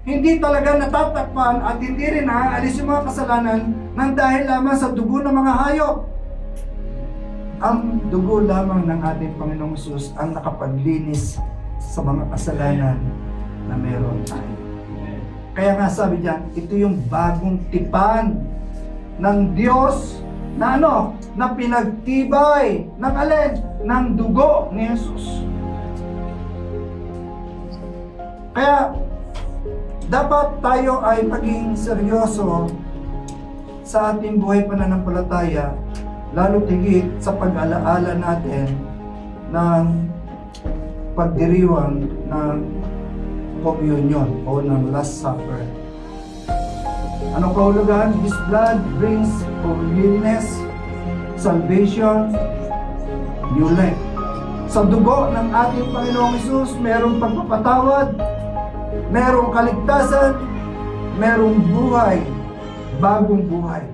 hindi talaga natatakpan at hindi rin naaalis yung mga kasalanan nang dahil lamang sa dugo ng mga hayop. Ang dugo lamang ng ating Panginoong Hesus ang nakapaglinis sa mga kasalanan na meron tayo. Kaya nga sabi diyan, ito yung bagong tipan ng Diyos na na pinagtibay ng alin? Ng dugo ni Jesus. Kaya dapat tayo ay maging seryoso sa ating buhay pananampalataya, lalo tigit sa pag-alaala natin ng pagdiriwang ng communion o ng Last Supper. Ano kahulugan? His blood brings forgiveness, salvation, new life. Sa dugo ng ating Panginoong Hesus, merong pagpapatawad, merong kaligtasan, merong buhay, bagong buhay.